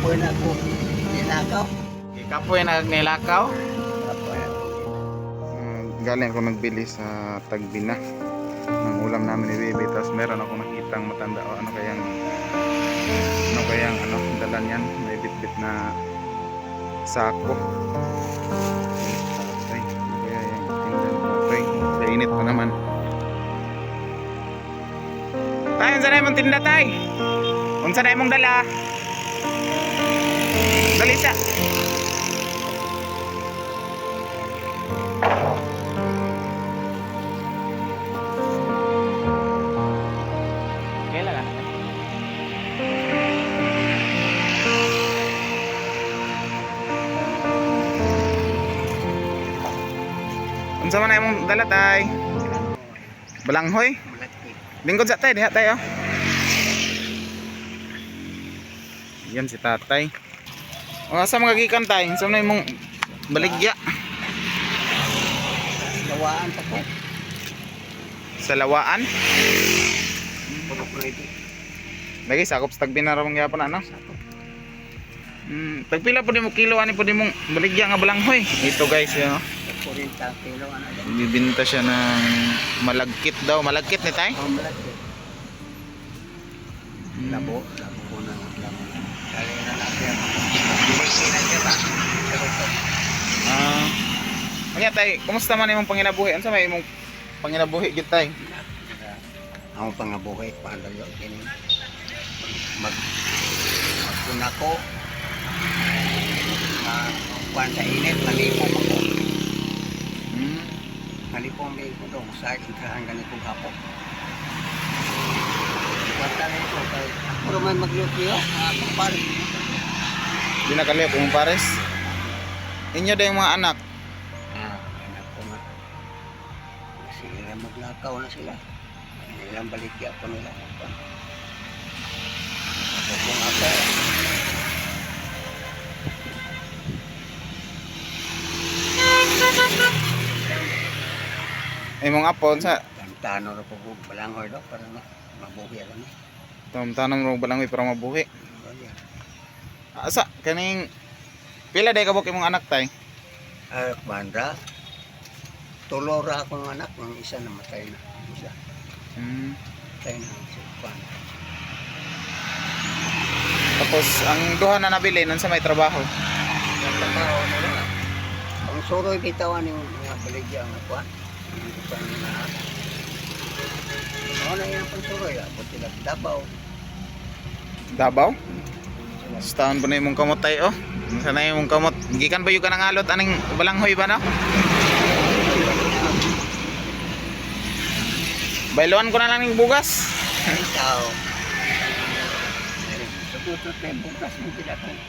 Kapoy na ko. Nilakaw. Kapoy na nilakaw. Kapoy na ko. Galing ako nagbili sa Tagbina ng ulam namin ni Baby, tapos meron ako nakitang matanda o ano kayang dala niyan, may bitbit na sako. Ay, ano kaya yung tingnan ko? Okay, kainit pa naman. Tay, unsa na imong tinda, tay? Unsa na imong dala? Dalita. Kailan? Unsa man na imong dala, tay? Balanghoy? Malaki. Lingkod sa tay, diha tayo. Yan si tatay. O, asa mga gikan tay? Unsa man na imong baligya? Lawaan pa ko. Sa lawaan? Puro pwede. Lagi sakop sa Tagbina ra mong gyapon ano? Tagpila po di mo kilo ani po di mong baligya nga balanghoy. Ito guys, yun, no? 40 kilo ano din. Bibinta siya ng malagkit daw. Malagkit ni tay? Oh, malaki. Labo ko na labo. Kaya na natin. Binikinan niya ba? Kanya tay, kumusta man imong panginabuhi? Unsa may imong panginabuhi gid tay? Ang pangabuhay paano yun kini magpuna ko kuwan sa init malipong ako malipong may ko doon sa intrahan ganitong hapon kuwanta na ito puro may maglupyo pari Di na kalip imong pares. Inyo day mga anak. anak ko nga sila maglakaw na sila ilang baligya pa nila ako kung ako Imong apon sa tano na po balangoy do para mabuhi lang tanam ro balanghoy para mabuhi. Asa kaning pila day kabuk imong anak tay? Banda tulora akong anak ng isa namatay na isa matay na si Juan. Tapos ang duha na nabili nun sa may trabaho. Nagtrabaho nila ang suroy bitawan yung mga baligya nga Juan na yan ang suroy ako sila Davao Davao? Staan pa na imong kamot tay oh. Unsa na imong kamot? Gikan ba yung kanang alot aning balanghoy ba no? Bailuan ko na lang ng bugas. ikaw sukutot na yung bukas mo pinatong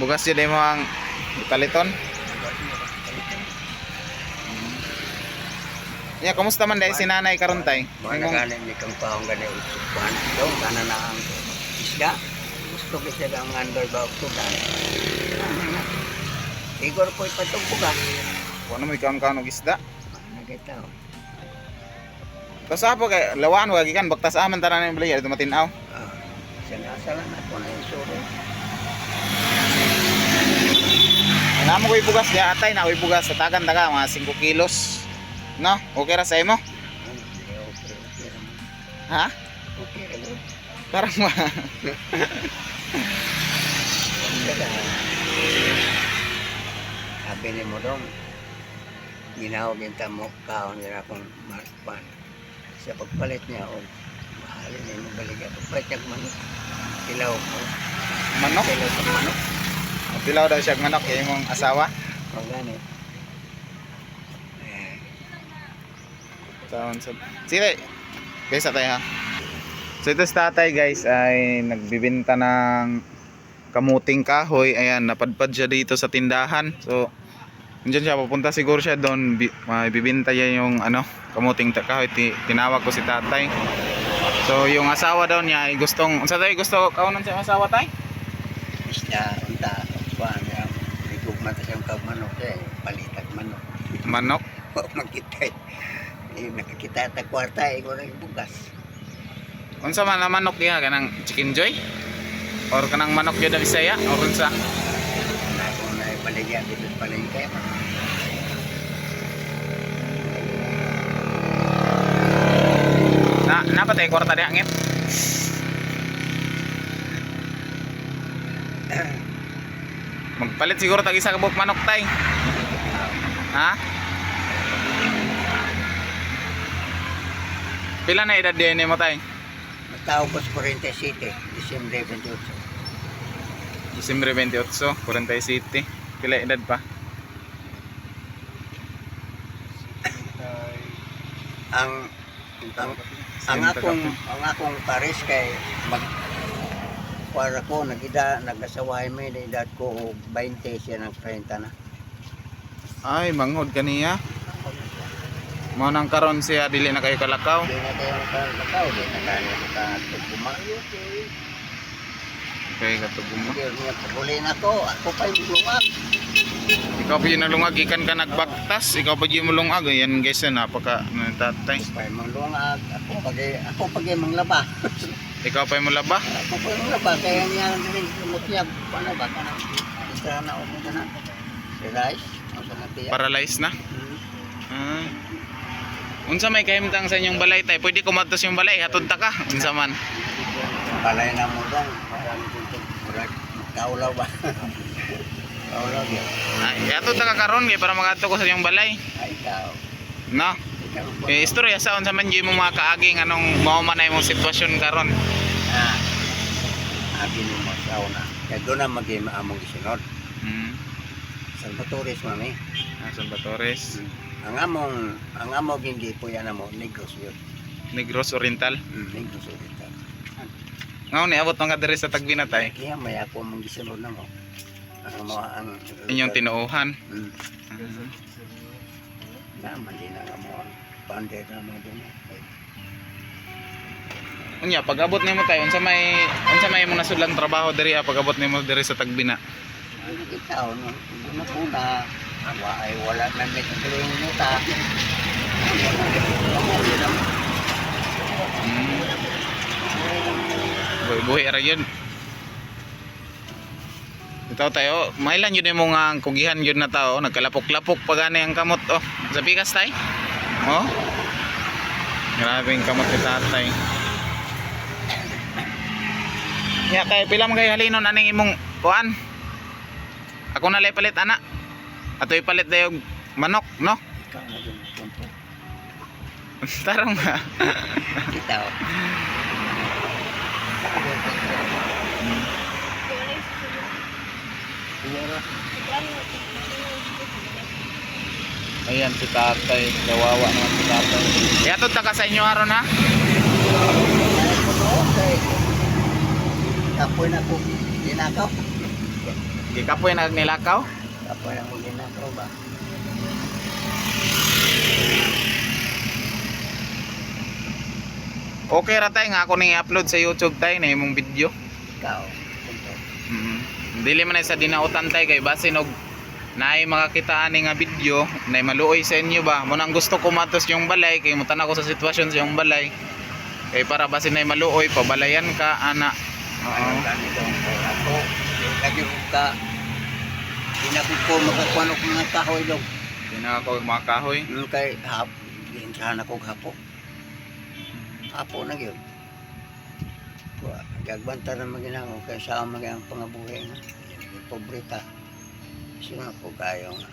Bugas yun ay mo ang paliton. Ya, kamusta man dahil si nanay karon tay? mga nagaling ni kang paong gani usupan daw kana na ang isda gusto ko siya ang andor ba ko ta igor po ipatong bukas Ano may kaon-kaon og isda? nagitaw Tapos apo kay lawan wag gikan baktas aman tanan ng balay dito matinaw. sinasalan ako na yung suro Namo koy bugas ya atay na koy bugas sa tagan daga mga 5 kilos. No? Okay ra sa imo? Ha? okay Parang sabi ni mo dong ginawag yung tamo kaon nila akong marpan sa pagpalit niya o mahalin niya yung baliga pagpalit niya manok ilaw ko manok. ilaw ko manok Pilaw daw siya manok kay imong asawa. o gani Taon sa sige. Kaysa tayo ha. So ito sa tatay guys ay nagbibenta ng kamuting kahoy. Ayan, napadpad siya dito sa tindahan. So nandiyan siya, pupunta siguro siya doon. Bibinta niya yung kamuting kahoy. Tinawag ko si tatay. So yung asawa daw niya ay gustong, sa tayo gusto kaunan sa asawa tay? isda unta pa niya igugman ta siyang kagmanok palitag manok Manok? o magkita nakakita ta kwarta ko na yung bugas Unsa man na manok niya kanang Chicken Joy? O Or kanang manok yun na Bisaya? Or sa? Na kung naibaligyan dito sa palengke. Napatay kwarta di hangit. Magpalit siguro tag isa ka buok manok tay. Ha? Pila na edad din mo tay? Matao ko sa Corrientes City, Disyembre 28. Disyembre 28, 47. Pila edad pa? Ang akong pares kay para ko nag-asawahay may edad ko og 20 siya ng 30 na. Ay, manghod kaniya. Mo nang karon siya dili na kayo kalakaw. Di na kayo nakakaw, di na kayo nakatuguma. Okay, katuguma. Huli na ako pa yung lumag. Ikaw pa yung nalungag, ikan ka nagbaktas. Ikaw pa yung mulungag. Ayan guys, napaka natatay. Ako pa yung lumag, ako pa yung manglaba. Ikaw pa yung mulaba. Ako pa yung manglaba, kaya niya rin sumutyag. Paano ba ka na? Isa na ako ka na. Si Rice, ang sanatiya. Paralyzed na. Unsa may kahimtang sa inyong balay tay? Pwede kumatos yung balay, hatod ta ka. Unsa man? Balay na mo dong. Kaulaw ba? Kaulaw yun. Ay, hatod ta ka karon kay para magato ko sa inyong balay. Ay, ikaw. No? Istorya sa unsa man gyud mo mga kaaging anong mao man ay mong sitwasyon karon. Abi mo masaw na. Kaya doon na maging among isunod. Salvatores mami. Salvatores. Ang among hindi po yan mo, Negros yun. Negros Oriental. Negros Oriental. Ngaw ni abot nga diri sa Tagbina tay. Kaya may ako mong gisunod na mo. Ang Inyong tinuuhan. Naman din ang mo. Panday na mo din. Unya pag abot nimo tay unsa may imong nasudlang trabaho diri pag abot nimo diri sa Tagbina. Ikaw no, na po na wala na may kagaling mo ta. Buhi ra yun. Ito tayo, mailan yun yung mga kugihan yun na tao, nagkalapok-lapok pa gani ang kamot oh. Sa pikas tay? Oh. Grabe yung kamot ni tatay. Ya kay pila man kay halinon aning imong kuan. Ako na lay palit ana. Ato ipalit dayo manok, no? Ikaw na din. Tarong nga. Ikaw. Ayan si tatay, kawawa naman si tatay. Iatod ta ka sa inyo aron ha? Kapoy na ko ginakaw. Gikapoy na nilakaw? Kapoy na ko ginakaw ba? Okay ra tay nga ako ning i-upload sa YouTube tay na imong video. Ikaw. Dili man ay sa dinautan tay kay basin og naay makakita ani nga video nay maluoy sa inyo ba. Mo nang gusto ko matos yung balay kay mutan ako sa sitwasyon sa yung balay. Kay para basin nay maluoy pabalayan ka ana. Oo. Ako lagi ka pinakit ko makakuan og mga kahoy dog. Dina ako mga kahoy. Kay hap ginsahan ako hapo. Hapo na gyud. Gagbanta na maginang kay sa mga pangabuhi na. Pobreta. Sino po kayo nga.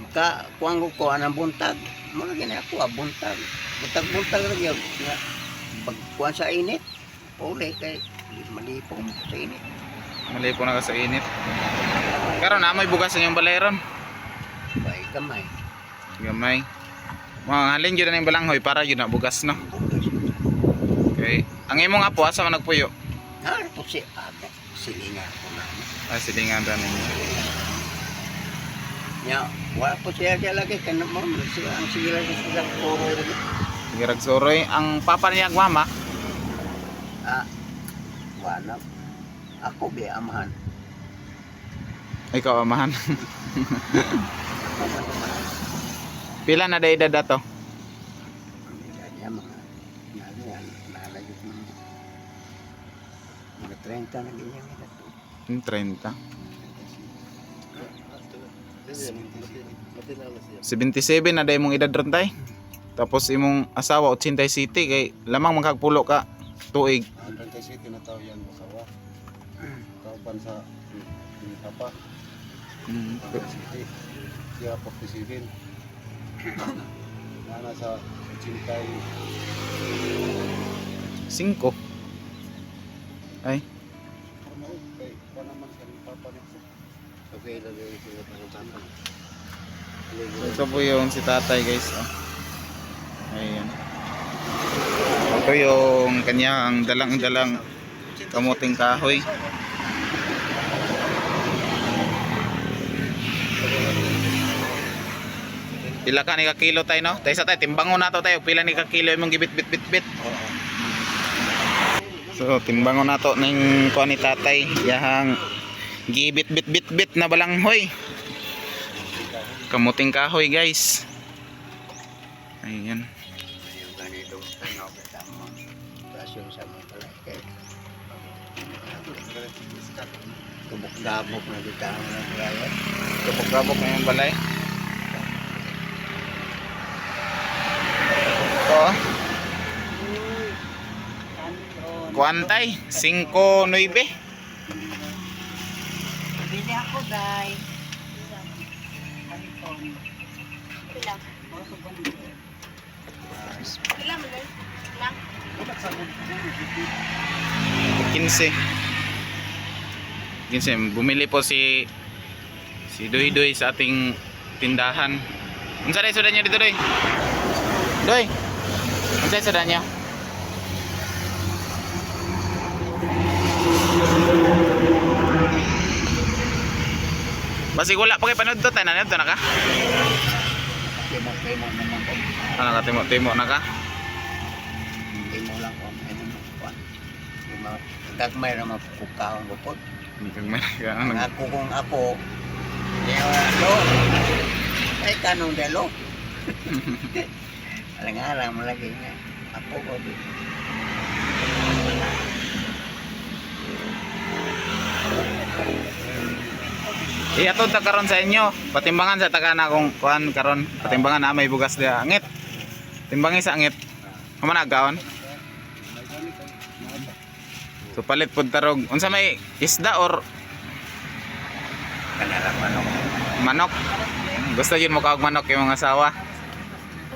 Maka kuang ko anang buntag. Muna gina ako buntag. Buntag ra gyud. Pag kuan sa init, uli kay malipong sa init. Mali po na ka sa init. Karon amoy bugas sa inyong balay ron. Bay kamay. Gamay. Mga halin yun na yung balanghoy para yun na bugas no. Okay. Ang imong apo asa man nagpuyo? Harap si Ate. Silingan ko na. Silingan ra ninyo. Nya, wala po siya lagi kana mo. Ang sigila sa puro lagi. Girag soroy ang papa niya ag mama. Wala. Ako be amahan. Ikaw amahan. Pila na edad dato? Kanya mga nalagit mo. Mga 30 na ganyan edad. Yung 30. 77 na day mong edad ron tay. Tapos imong asawa 80 city kay lamang magkagpulo ka tuig. 37 na tao yan masawa. Kauban sa Papa. City. Siya 47. Nana sa 5. Ay, kay pa naman sa Papa nito. Okay lang yung sinuot ng Papa. ito po yung si tatay guys. Oh. Ayan. Ito yung kanyang dalang-dalang kamuting kahoy. Pila ka ni ka kilo tayo no? Tayo sa tayo, timbangon na to tayo. Pila ni ka kilo yung gibit-bit-bit-bit. So, timbangon na to ng kuha ni tatay. Yahang gibit-bit-bit-bit na balanghoy. Kamuting kahoy guys. Ayan. Yung ganitong tanaw kita mo. Tapos yung sa mga palay. Tubok-dabok na dito ang mga palay. Kapok-kapok na yung balay. Ito. Kuantay, 5.9. Bili ako, Day. Ilang mo, Day? Ilang? 15. Bumili po si Doy Doy sa ating tindahan. Unsa day sudan niyo dito, Doy? Doy. Unsa sudan niyo? Basig wala pa kay panood to, tanan to na ka? Timo-timo naman ko. Ano ka timo na ka? Timo lang ko. Ano mo kuwan. Yung mga gagmay na mapukaon ko po. Hindi kang may Ang ako kung ako. Lo. Ay kanong delo. Alang-alang mo lagi nga. Ako ko. Iatod ta karon sa inyo. Patimbangan sa takana kung kuan karon. Patimbangan na may bugas dia angit. Timbangin sa angit. Human agaon. So palit pud tarog. Unsa may isda or Kanalang manok. manok? Gusto yun mo kaog manok yung mga asawa.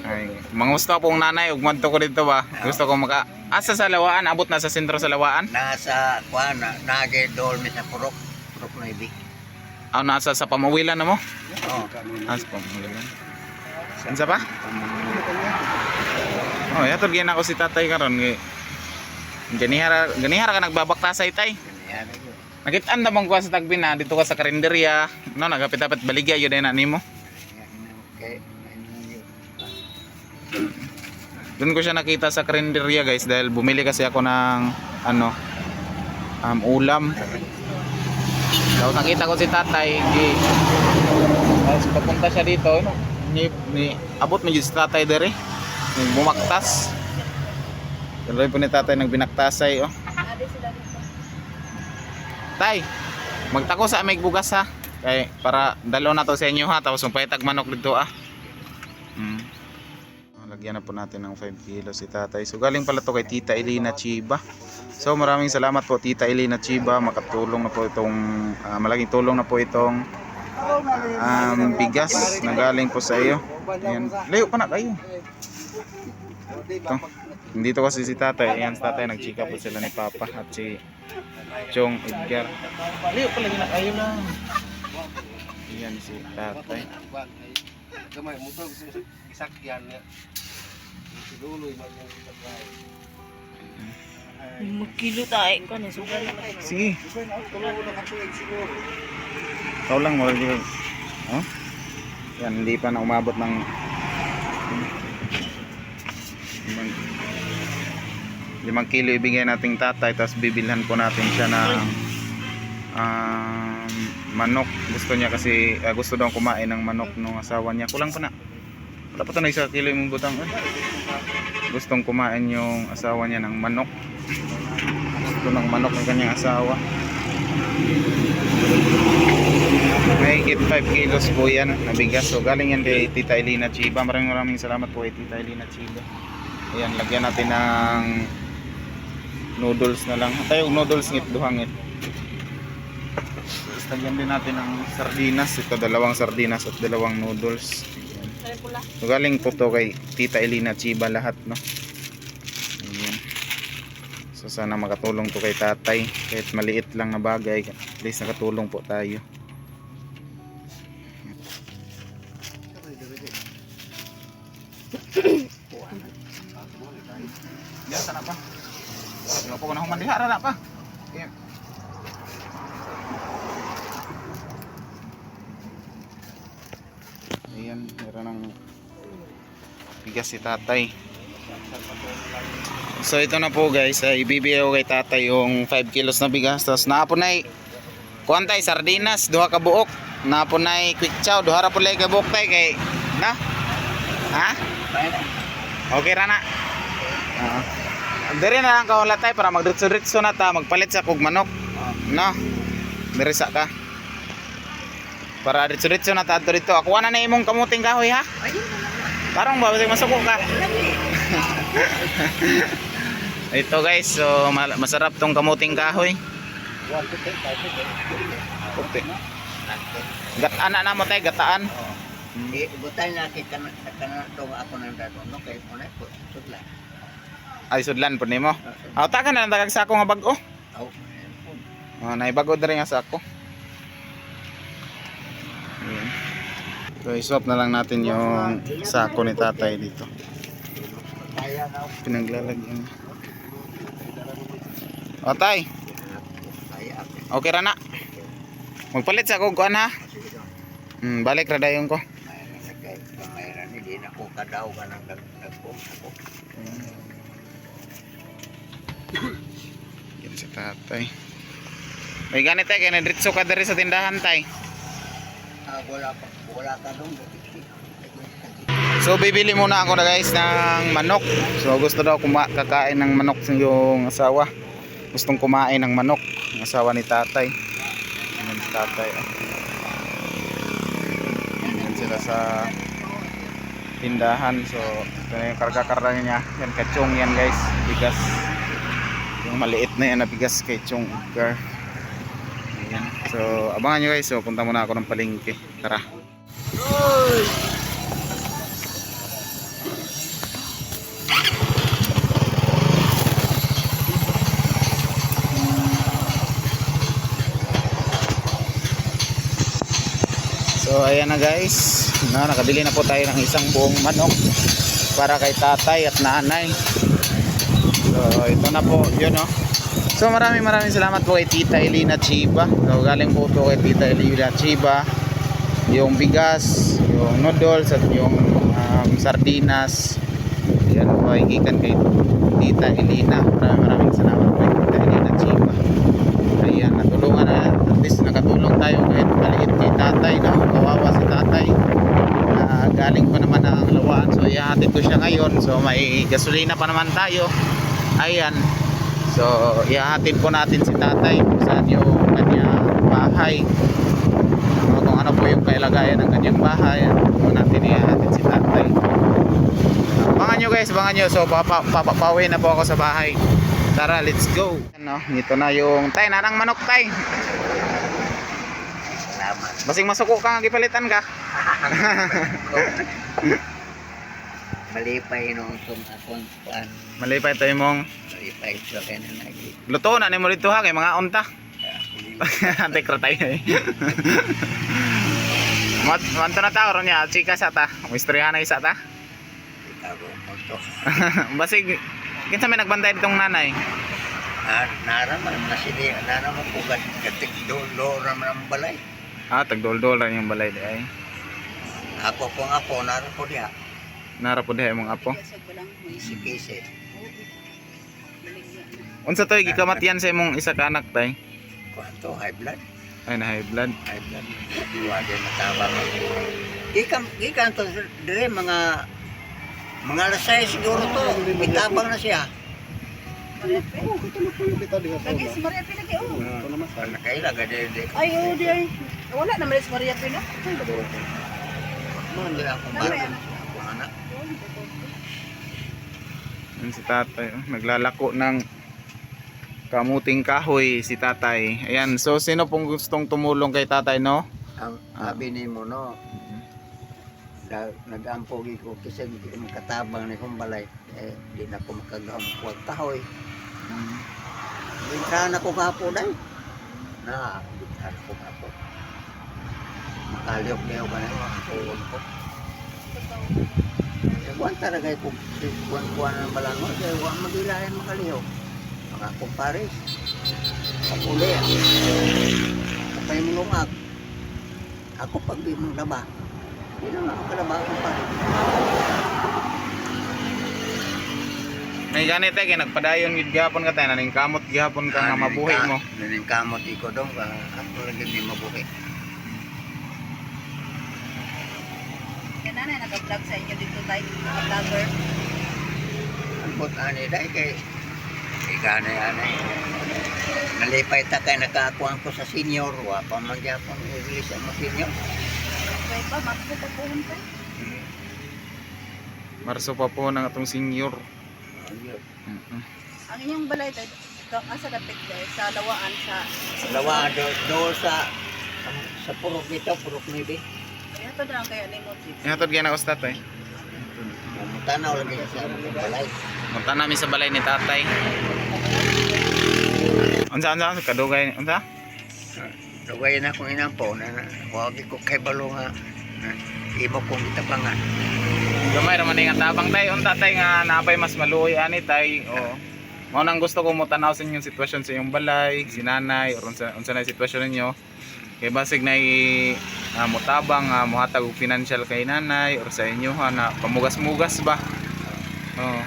Ay, mangusto pong nanay ug madto ko dito ba. Gusto ko maka asa sa Lawaan, abot na sa sentro sa Lawaan. Nasa kuwan na nagedol mi sa purok. Purok na ibi. Aw nasa sa pamawilan na mo. Oh. As pamawilan. Unsa pa? Oh, yatod gyud ako si tatay karon. Ganihara ka nagbabaktasay tay. Yan yun. Nakitaan na bang kuha sa Tagbin na dito ka sa karinderya. No, nagapit-apit baligya yun na nimo. Okay. Doon ko siya nakita sa karinderya guys dahil bumili kasi ako ng ulam. Tapos nakita ko si tatay. Tapos papunta siya dito. Abot mo si tatay dere. Bumaktas. Tuloy po ni tatay nagbinaktasay. Oh. Tay, magtako sa amig bugas ha. Kay para dalo na to sa inyo ha. Tapos paytag manok dito ah. Lagyan na po natin ng 5 kilo si tatay. So galing pala to kay Tita Elena Chiba. So maraming salamat po Tita Elena Chiba. Makatulong na po itong malaking tulong na po itong bigas na galing po sa iyo. Ayan. Layo pa na kayo. Ito. Dito kasi si tatay. Ayan si tatay. Nagchika po sila ni Papa at si Chong Edgar. Layo pa lagi na kayo lang. Ayan si tatay. Gamay motor sakyan niya. Siluloy man yung sakay. Magkilo tayo ko na sugal na. Sige. Tulo na katuig siguro. Ikaw lang mo lagi. Oh? Yan, hindi pa na umabot ng 5 kilo ibigay nating tatay, tapos bibilhan po natin siya ng manok. Gusto niya kasi gusto daw kumain ng manok ng asawa niya. Kulang pa na. Wala pa ito na 1 kilo yung butang. Gustong kumain yung asawa niya ng manok. Ito ng manok ng kanyang asawa. Mahigit 5 kilos po yan na bigas. So galing yan kay Tita Elina Chiba. Maraming salamat po kay Tita Elina Chiba. Ayan, lagyan natin ng noodles na lang. Tayo noodles ngit duhangit. Tapos lagyan din natin ng sardinas. Ito dalawang sardinas at dalawang noodles. Ayan. So galing po to kay Tita Elina Chiba lahat, no. Ayan. So sana makatulong to kay tatay. Kahit maliit lang na bagay, at least nakatulong po tayo. Diyan sana pa. Wala po ko na humandihara na pa. Ayan. Ayan, meron ng bigas si tatay. So ito na po guys, ibibigay ko kay tatay yung 5 kilos na bigas. Tapos naapunay kuantay sardinas, duha ka buok. Naapunay quick chow, duha ra pulay ka buok tay kay na. Ha? Okay ra na. Dire na lang ka wala tay para magdiretso-diretso na ta, magpalit sa kog manok. No. Dire sa ka. Para diretso-diretso na ta dito. Ako na imong kamuting kahoy ha. Parang ba masuko ka. Ito guys, so masarap tong kamuting kahoy. Puti. Gataan na mo tay, gataan. Butay na kita na dong ako nang dato no kay mo na po sudlan. Ay sudlan po nimo. Aw ta ka na dagag sako nga bag-o. Aw. Oh, naibago diri nga sako. Ayan. So iswap na lang natin yung sako ni tatay dito. Pinaglalagyan. O tay. Okay ra na. Magpalit sa kog kuan ha. Balik ra dayon ko. Mayroon hindi na ko kadaw ka nang nagpom ako. Yan si tatay. May ganit tay kay diretso ka diri sa tindahan tay. Wala ka dong. So bibili muna ako na guys ng manok. So gusto daw kakain ng manok yung asawa. Gustong kumain ng manok ang asawa ni tatay. Ayan si tatay. Ayan sila sa tindahan. So ito na yung karga-karga niya. Yan kachong yan guys. Bigas. Yung maliit na yan na bigas kay chong. Ayan. So abangan nyo guys. So punta muna ako ng palengke. Tara. So ayan na guys, nakabili na po tayo ng isang buong manok para kay tatay at nanay. So ito na po, yun no. So maraming salamat po kay Tita Elina Chiba. So galing po to kay Tita Elina Chiba yung bigas, yung noodles at yung sardinas. Yan po ay gikan kay Tita Elina. Maraming salamat po kay Tita Elina Chiba. Ayan, natulungan na, at least nakatulong tayo kahit maliit kay tatay, no? Kawawa si tatay. Galing pa naman ang lawaan, so ihahatid ko siya ngayon. So may gasolina pa naman tayo. Ayan, so ihahatid po natin si tatay kung saan yung kanyang bahay, kung ano po yung kailagayan ng kanyang bahay. Kung natin ihahatid si tatay. Abangan nyo guys, abangan nyo. So papauwi na po ako sa bahay. Tara, let's go. Ano, ito na yung tay, nanang manok tay. Salamat. Basing masuko ka nga gipalitan ka. Malipay nung akong kuan. Malipay tayo mong Malipay sa kanya lagi. luto na ni mo dito ha kay mga unta. Antay kra tayo eh. Manto na tao ron niya, chika sa ta. Mistorya na isa ta. Ikaw mo to. Basig kinsa may nagbantay ditong nanay? Naraman na sila, naraman po gatik dolo raman ang balay. Tagdol-dol lang yung balay di ay. Ako pong apo, naraman po diha. Nara po diha imong apo. Si Kise. Unsa toy gikamatian sa imong isa ka anak tay? Kuanto, high blood. Ay na high blood. High blood. Wala matawag. Ikan to dire mga alas 6 siguro to. Itabang na siya. Oo, katulog ko yung kita diha sa Lagi una. si Maria Pina kayo. Ito naman sa Nakailag di. Ay, oh, di ay. Wala naman si Maria Pina. Hindi akong Ano bago. yan? Akong anak. Yan si tatay, oh. Naglalako ng kamuting kahoy si tatay. Ayan, so sino pong gustong tumulong kay tatay, no? Ang sabi ni mo no, nag-ampogi ko kasi hindi ko makatabang ni kong balay. Di na ko makagawang kuwag kahoy. Bintrahan ako kapo dahil. Bintrahan ako kapo. Makaliok-liok ka na yung kuwag ko. Kuwan talaga kung kuwan ng balangon, kaya huwag magilayan makaliok. Mga kumpares. Kapuli. Kapay mo lumag. Ako pag di mong laba. Hindi naman ako kalaba kumpares. May ganit tayo, nagpadayon gid gihapon ka tayo, naning kamot gihapon ka nga mabuhi mo. Naningkamot iko dong, ako lagi di mabuhi. Kaya nanay, nag-vlog sa inyo dito tayo, vlogger. Ang ani dahil kay gana anay. Nalipay ta kay nakakuha ko sa senior, wa pa man gyapon i-release ang senior. Pwede pa, makso pa po hun tayo. Marso pa po ng atong senior. Ayun. Ang inyong balay tayo, asa dapit tayo, sa lawaan, sa... Lawa do sa purok nito, purok nibi. Kaya ito na lang kaya ni Mochi. Ihatod gyud na us tatay. Tanaw lagi sa among balay. Munta namin sa balay ni tatay. Unsa kadugay unsa? Lugay na akong inampo na wag ko kay balo nga imo kong itabangan. Gamay ra man nga tabang tay unta tay nga napay mas maluoy ani tay. O. Mao nang gusto ko mo tanaw sa inyong sitwasyon sa iyong balay, si nanay or unsa na sitwasyon ninyo. Kay basig na motabang mohatag og financial kay nanay or sa inyo na pamugas-mugas ba. Oh.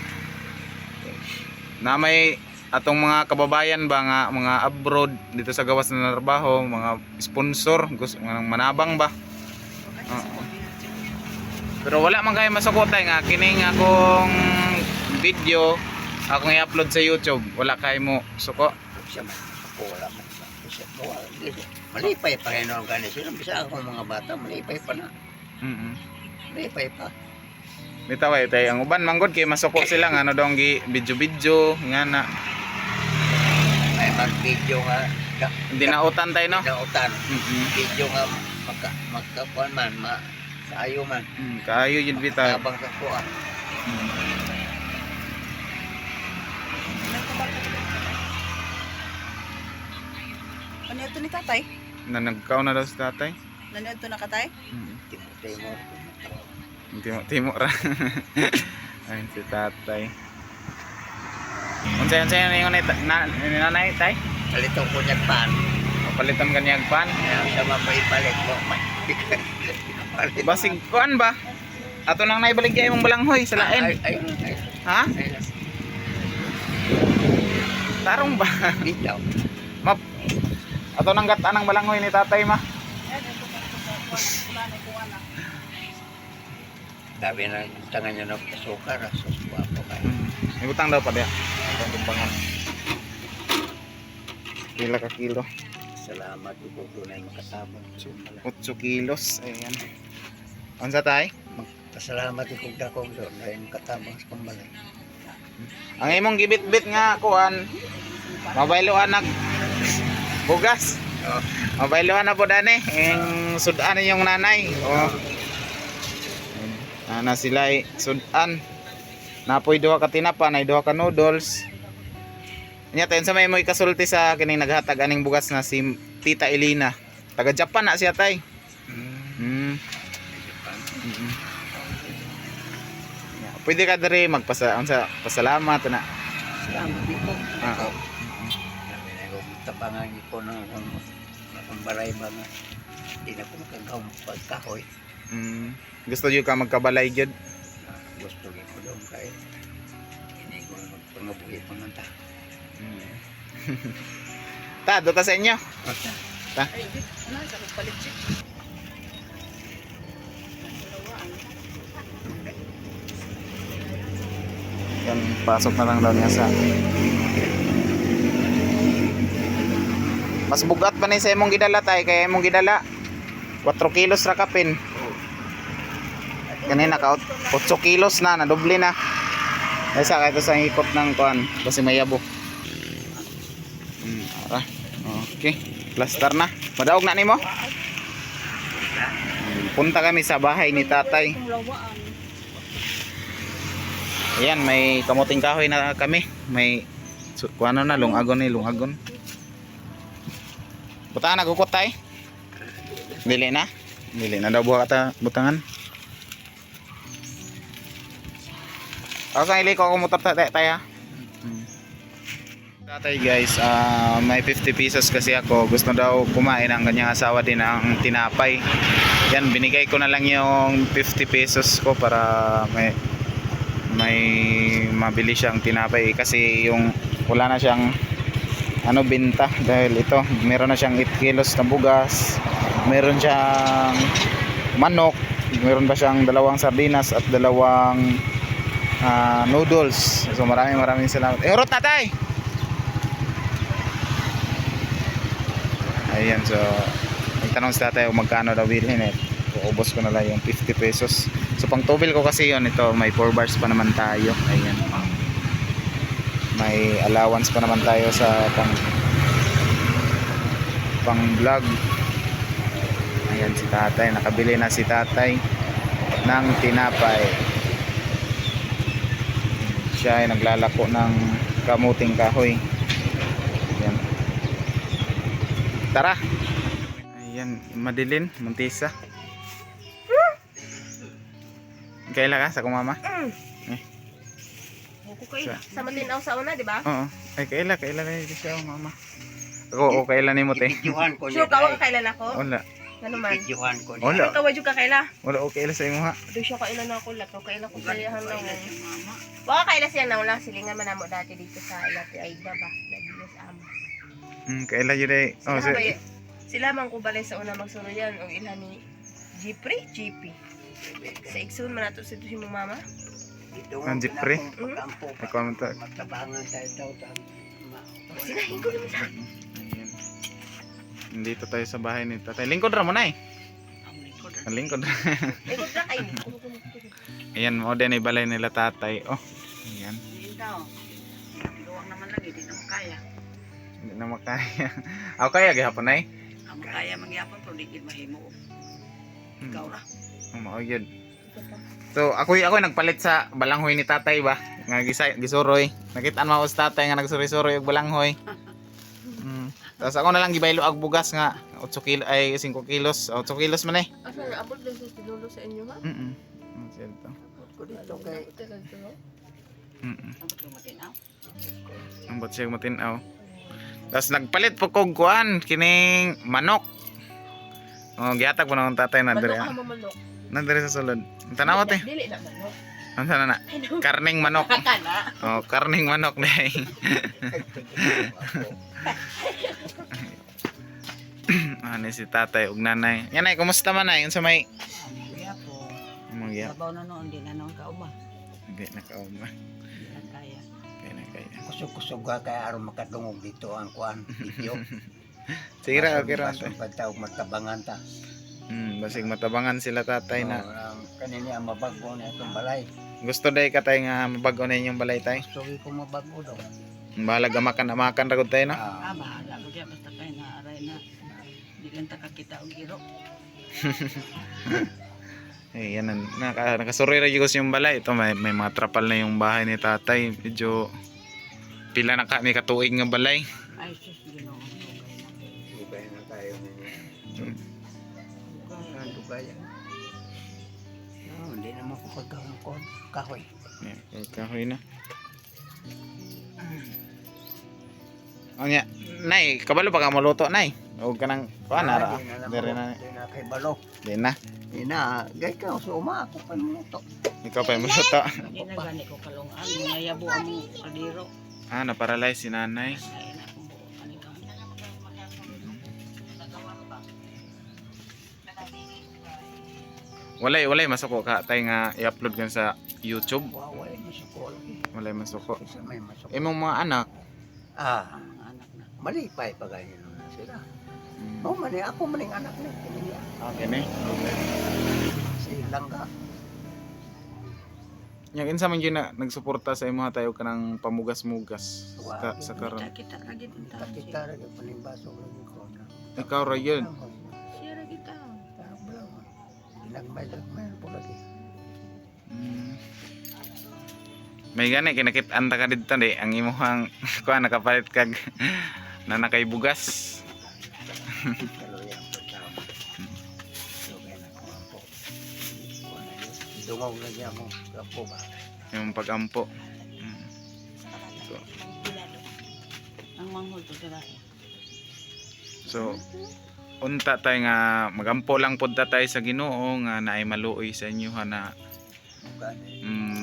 Na may atong mga kababayan ba nga mga abroad dito sa gawas na trabaho, mga sponsor gusto nga manabang ba. Pero wala man kay masukotay nga kining akong video akong i-upload sa YouTube, wala kay mo suko. Siya man ako wala man siya mo. Malipay pa rin ang kanisyon. Bisa ako mga bata, malipay pa na. Malipay pa. Bitaw ay tay ang uban manggod kay masuko sila nga ano dong gi video nga na May mag-video nga. dinautan tay no. Nautan. Video nga magkakuan man, saayo man. Kaayo yun bitaw. Tabang sa kuha. Ano ito ni tatay? Na nagkaon na daw si tatay. Nanood to na ka tay? Timotay mo. Timo ra. Ayun si tatay. Unsa na yung nanay tay? Palitong ko niya pan. Palitan kanyang pan. Sa mapaipalit mo. Basig kuan ba? Ato nang naibaligya imong balanghoy sa lain. Ay. Ha? Tarong ba? Bitaw. Map. Ato nang gatan ang balanghoy ni tatay ma. Sabi na tangan niya ng sukar. Suswa po kayo. May utang daw pa diya. Itong timbangan. Pila ka kilo? Salamat po doon ay makatabang. 8 kilos. Ayan. Unsa tay? Pasalamat ikong dakong doon dahil makatabang sa pambalay. Ang imong gibit-bit nga kuan. Mabayloan nag bugas. Mabayloan na po dani. Ang sudan yung nanay. Oh. Ana sila sudan. Napoy duha ka tinapa, nay duha ka noodles. Nya tayon sa may moy kasulti sa kining naghatag aning bugas na si Tita Elina. Taga Japan na siya tay. Pwede ka diri pasalamat na. Salamat po. Oo. Tabangan ko ng balay ba nga. Hindi na ko makagawang pagkahoy. Gusto niyo ka magkabalay gyud? Gusto ko doon kaya hindi ko magpangabuhi pa man ta. Ta, dota sa inyo. Ta. Ay, ano, sa palit siya. Yan, pasok na lang daw niya sa Mas bugat pa ni sa imong gidala tay kaya imong gidala 4 kilos ra kapin. Kanina ka 8 kilos na doble na. Ay sa kahit sa ikot ng kuan kasi mayabo. Ara. Okay. Plaster na. Madaog na nimo? Punta kami sa bahay ni tatay. Ayan, may kamuting kahoy na kami. May kuano na lungagon ni lungagon. Butangan na gukot tay. Dili na. Dili na daw buha kata butangan. Ako sa ili ko kumutor tayo. Tatay guys, may 50 pesos kasi ako. Gusto daw kumain ang kanyang asawa din ng tinapay. Yan, binigay ko na lang yung 50 pesos ko para may mabili siyang tinapay kasi yung wala na siyang binta dahil ito meron na siyang 8 kilos na bugas, meron siyang manok, meron pa siyang 2 sardinas at 2 noodles. So maraming salamat. Urot na tay. Ayan, so nagtanong sa tatay kung magkano daw bilhin eh. Uubos ko na lang yung 50 pesos. So pang tubil ko kasi yun, ito may 4 bars pa naman tayo. Ayan, may allowance pa naman tayo sa pang vlog. Ayan si tatay, nakabili na si tatay ng tinapay. Siya ay naglalako ng kamuting kahoy. Ayan. Tara. Ayan, Madeline Montesa. Kaila ka sa kumama? Sa matinaw sa una, di ba? Oo. Ay, kaila na siya, mama. Ako, kaila ni mo, te. Videohan ko Sure, kawag kailan ako? Wala. Ano man? Videohan ko niya. Wala. Kawag yung kakaila. Wala, okay lang sa imo, ha? Doon siya kailan ako lang. Kailan ko sayahan lang. Baka kaila siya na wala. Silingan man mo dati dito sa Ilati Aida ba? Dito sa ama. Kaila yun ay. Oh, Sila man ko balay sa una magsuro yan. O ilan ni Jipri? GP. Sa Iksun man nato sa ito si mong mama. Ito Ang jeepre? Ako naman to. matabangan tayo daw. Sinahin ko naman sa Ayan. Nandito tayo sa bahay ni tatay. Lingkod ra mo na eh. Ang lingkod. Ikot na kayo. Ayan, mo din ay balay nila tatay. Oh, ayan. Hindi daw. Luwag naman lang. Hindi naman kaya. Hindi na makaya. Ako kaya, gihapon na eh. Ang kaya mangyapon pero di gid mahimo. Ikaw ra. Oh, yun. So ako nagpalit sa balanghoy ni tatay ba nga gisuroy. Nakita mo sa tatay nga nagsuroy-suroy og balanghoy. Tapos ako na lang gibaylo ag bugas nga 8 kilo ay 5 kilos. 8 kilos man eh. Asa na abot lang sa tinulo sa inyo ha? Siyento. Ko dito kay Ang bot siya matinaw. Tapos nagpalit po kog kuan kining manok. Oh, gihatag po ng tatay na dire. Manok ha manok. Nandire sa sulod. Ang tanaw te. Dili na manok. Ang sana na. Karning manok. Kana. Oh, karning manok dai. Ano si tatay ug nanay. Yan ay kumusta man ay unsa may Kaya po, Mga sabaw na noon, di na noon kauma. Hindi na kauma. Di na kaya. Kaya na kaya. kusog-kusog ka kay aron makadungog dito ang kuan video. Sige ra, okay ra. Basig pagtaog matabangan ta. Basig matabangan sila tatay na. Kanini ang mabago na itong balay. Gusto day ka tay nga mabago na inyong balay tay. Gusto ko mabago daw. Bahala amakan ra gud tay no. Bahala ko dyan, basta kayo na aray na. Di lang takakita og iro. Eh yan nakasuroy ra gyud yung balay. Ito may mga trapal na yung bahay ni tatay. Medyo pila na kami katuig nga balay. Ay, sus, ginoon. Dugay na tayo ninyo. Dugay. Hindi naman ko pagkahon ko. Kahoy. Yeah, kahoy na. Anya, nay, kabalo pa ka maluto nay. Og kanang kuan ara. Dire na. Di na kay balo. Di na. Di na. Gay ka so ako pa minuto. Ikaw pa maluto. Hindi na gani ko kalungan. Mga yabo ang kadiro. Na-paralyze si nanay. Ay, na kung buo kanina. Walay masuko ka tay nga i-upload kan sa YouTube. Waway masukol. Walay masuko. Isa may masukol. Imong mga anak, Ah, Ang anak na. malipay pa ganyan. sila. Mm. Oh, mani ako maning anak ni kiniya. Okay ni. Si Langga. Yang kinsa man gyud na nagsuporta sa imo tayo kanang pamugas-mugas sa karon. Kita lagi punta. Kita ra gyud panimbaso lagi ko na. Ikaw ra yun. Siya ra kita. Nagmay po lagi. Mm. May gani kinakit-an ta ka didto di ang imong kuan nakapalit kag na nakay bugas. Kaloy ang pagkaon. So kaya na ko ako. Dungaw na niya mo. Kapo ba? Yung pagampo. Mm. So, Ang manghol to dira. so unta tay nga magampo lang pud ta tay sa Ginoo nga naay maluoy sa inyo ha na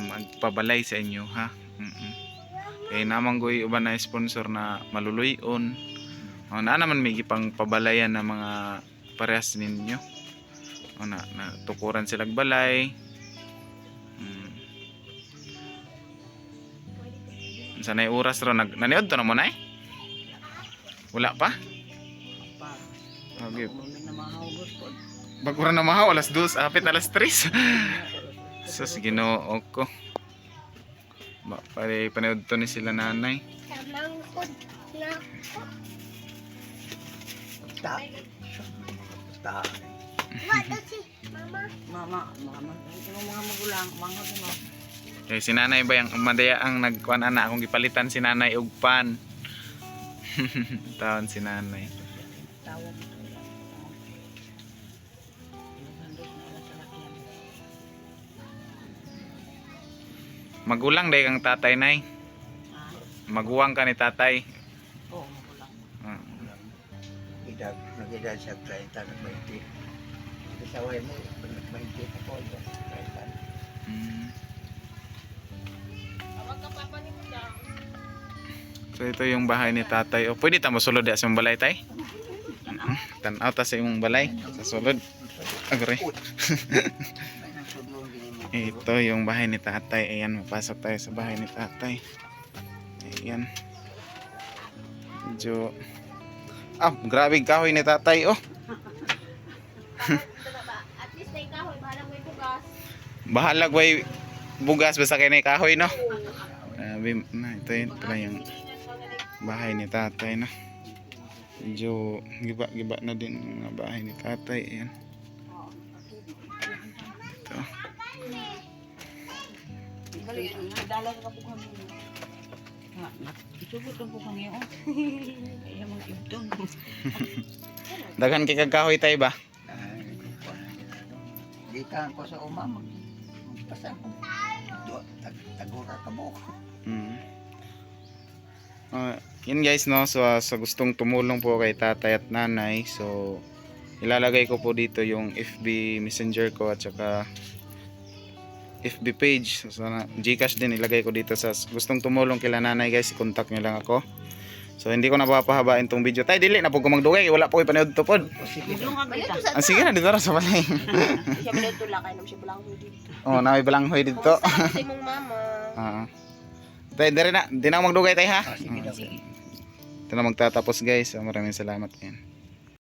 magpabalay sa inyo ha. Kay naman goy uban na sponsor na maluluyon. Na naman may gipang pabalayan na mga parehas ninyo. Na tukuran silang balay. Sanay oras ro naniod to na mo nay? Wala pa? Pa. Okay. May namahawgos po. Bagura na mahaw alas 2, apit alas 3. So sige no ko. Ba pare panood to ni sila nanay. Ta. Ta. Mama. Ito mga magulang. Manghol mo. Eh si nanay ba yung madaya ang nagkuan ana akong gipalitan si nanay og pan. Taon si nanay. Tawag mo to. Naghandos na ila sa lakyan. Magulang day kang tatay nay. Maguwang ka ni tatay. Oo, magulang. Ah. Nagidad siya 30 na 20. Isaway mo, 20 ako dyan. 30. Mm. So ito yung bahay ni tatay. O pwede ta mo sulod sa imong balay tay? Tan-aw ta sa imong balay sa sulod. Agre. May nagsudlong din mo. Ito yung bahay ni tatay. Ayan, mapasok tayo sa bahay ni tatay. Ayan. Medyo grabe kahoy ni tatay oh. At least may kahoy, bahala may bugas. Bahalag way bugas basta kay nay kahoy no. Grabe na ito pala yung bahay ni tatay na. Medyo giba na din ang mga bahay ni tatay. Ayan. Ito. Dalag ka po kami. Isugot ang po kami. Kaya mga ibdong. Daghan kay kag kahoy tay ba? Ditahan ko sa umamag. Pasan ko. Tagura ka mo. Yun guys no, so sa gustong tumulong po kay tatay at nanay, so ilalagay ko po dito yung FB Messenger ko at saka FB page. So sana GCash din ilagay ko dito sa gustong tumulong kila nanay guys, i-contact nyo lang ako. So hindi ko na papahabain tong video. Tay dili na po ko magdugay, wala po koy panood to pod. Ibdong ka kita. Sige na dito ra sa balay. Siya ba dito lang, kaya naman siya balanghoy dito. Oh, na may balanghoy dito. Kasi mong mama. Tay dire na, di na ako magdugay tay ha. Sige. Ito na magtatapos guys. Maraming salamat. Yan.